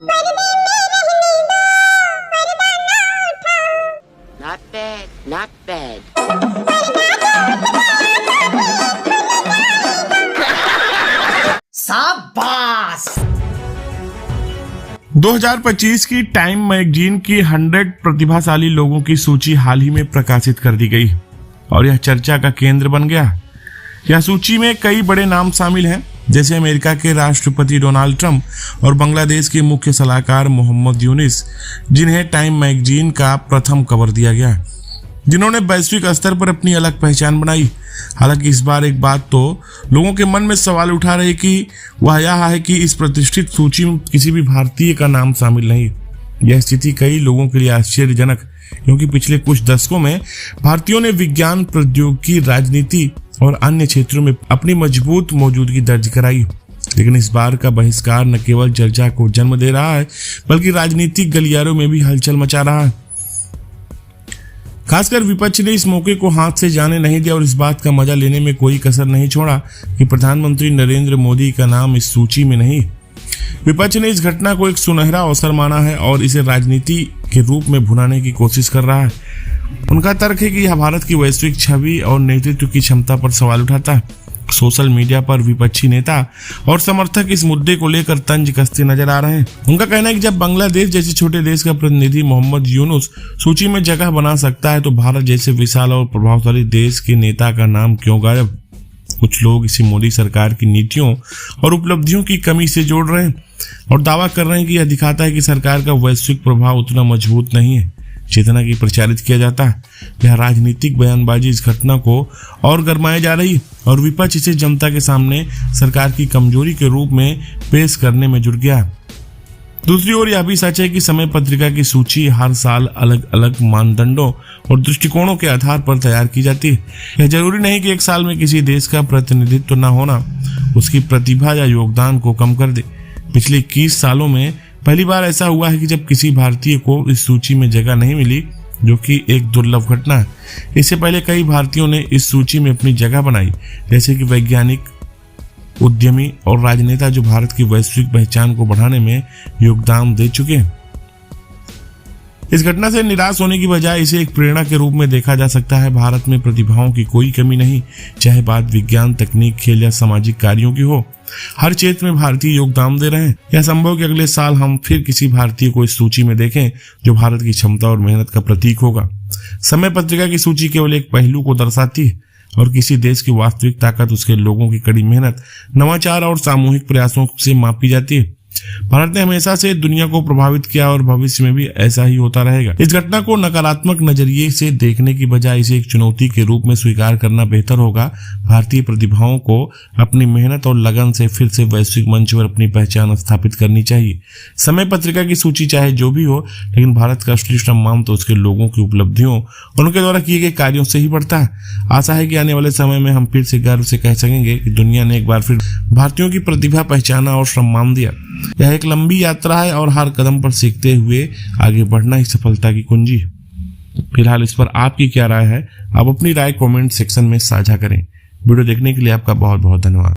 Not bad, not bad. शाबाश। 2025 की time magazine की 100 प्रतिभाशाली लोगों की सूची हाल ही में प्रकाशित कर दी गई और यह चर्चा का केंद्र बन गया। यह सूची में कई बड़े नाम शामिल हैं, जैसे अमेरिका के राष्ट्रपति डोनाल्ड ट्रंप और बांग्लादेश के मुख्य सलाहकार मोहम्मद यूनिस, जिन्हें टाइम मैगजीन का प्रथम कवर दिया गया, जिन्होंने वैश्विक स्तर पर अपनी अलग पहचान बनाई। हालांकि इस बार एक बात तो लोगों के मन में सवाल उठा रही कि वह यह है कि इस प्रतिष्ठित सूची में किसी भी भारतीय का नाम शामिल नहीं। यह स्थिति कई लोगों के लिए आश्चर्यजनक, क्योंकि पिछले कुछ दशकों में भारतीयों ने विज्ञान, प्रौद्योगिकी, राजनीति और अन्य क्षेत्रों में अपनी मजबूत मौजूदगी दर्ज कराई। लेकिन इस बार का बहिष्कार न केवल चर्चा को जन्म दे रहा है, बल्कि राजनीतिक गलियारों में भी हलचल मचा रहा है। खासकर विपक्ष ने इस मौके को हाथ से जाने नहीं दिया और इस बात का मजा लेने में कोई कसर नहीं छोड़ा कि प्रधानमंत्री नरेंद्र मोदी का नाम इस सूची में नहीं। विपक्ष ने इस घटना को एक सुनहरा अवसर माना है और इसे राजनीति के रूप में भुनाने की कोशिश कर रहा है। उनका तर्क है कि यह भारत की वैश्विक छवि और नेतृत्व की क्षमता पर सवाल उठाता है। सोशल मीडिया पर विपक्षी नेता और समर्थक इस मुद्दे को लेकर तंज कसते नजर आ रहे हैं। उनका कहना है कि जब बांग्लादेश जैसे छोटे देश का प्रतिनिधि मोहम्मद यूनुस सूची में जगह बना सकता है, तो भारत जैसे विशाल और प्रभावशाली देश के नेता का नाम क्यों गायब। कुछ लोग इसे मोदी सरकार की नीतियों और उपलब्धियों की कमी से जोड़ रहे हैं और दावा कर रहे हैं कि यह दिखाता है कि सरकार का वैश्विक प्रभाव उतना मजबूत नहीं है जितना कि प्रचारित किया जाता है। यह राजनीतिक बयानबाजी इस घटना को और गरमाए जा रही है और विपक्ष इसे जनता के सामने सरकार की कमजोरी के रूप में पेश करने में जुट गया। दूसरी ओर यह भी सच है कि समय पत्रिका की सूची हर साल अलग अलग मानदंडों और दृष्टिकोणों के आधार पर तैयार की जाती है। यह जरूरी नहीं कि एक साल में किसी देश का प्रतिनिधित्व न होना उसकी प्रतिभा या योगदान को कम कर दे। पिछले 21 सालों में पहली बार ऐसा हुआ है कि जब किसी भारतीय को इस सूची में जगह नहीं मिली, जो कि एक दुर्लभ घटना है। इससे पहले कई भारतीयों ने इस सूची में अपनी जगह बनाई, जैसे कि वैज्ञानिक, उद्यमी और राजनेता, जो भारत की वैश्विक पहचान को बढ़ाने में योगदान दे चुके हैं। इस घटना से निराश होने की बजाय इसे एक प्रेरणा के रूप में देखा जा सकता है। भारत में प्रतिभाओं की कोई कमी नहीं, चाहे बात विज्ञान, तकनीक, खेल या सामाजिक कार्यों की हो। हर क्षेत्र में भारतीय योगदान दे रहे हैं। यह संभव कि अगले साल हम फिर किसी भारतीय को इस सूची में देखें जो भारत की क्षमता और मेहनत का प्रतीक होगा। समय पत्रिका की सूची केवल एक पहलू को दर्शाती है और किसी देश की वास्तविक ताकत उसके लोगों की कड़ी मेहनत, नवाचार और सामूहिक प्रयासों से मापी जाती है। भारत ने हमेशा से दुनिया को प्रभावित किया और भविष्य में भी ऐसा ही होता रहेगा। इस घटना को नकारात्मक नजरिए से देखने की बजाय इसे एक चुनौती के रूप में स्वीकार करना बेहतर होगा। भारतीय प्रतिभाओं को अपनी मेहनत और लगन से फिर से वैश्विक मंच पर अपनी पहचान स्थापित करनी चाहिए। समय पत्रिका की सूची चाहे जो भी हो, लेकिन भारत का असली सम्मान तो उसके लोगों की उपलब्धियों और उनके द्वारा किए गए कार्यों से ही बढ़ता है। आशा है कि आने वाले समय में हम फिर से गर्व से कह सकेंगे कि दुनिया ने एक बार फिर भारतीयों की प्रतिभा पहचाना और सम्मान दिया। यह एक लंबी यात्रा है और हर कदम पर सीखते हुए आगे बढ़ना ही सफलता की कुंजी है। फिलहाल इस पर आपकी क्या राय है? आप अपनी राय कमेंट सेक्शन में साझा करें। वीडियो देखने के लिए आपका बहुत बहुत धन्यवाद।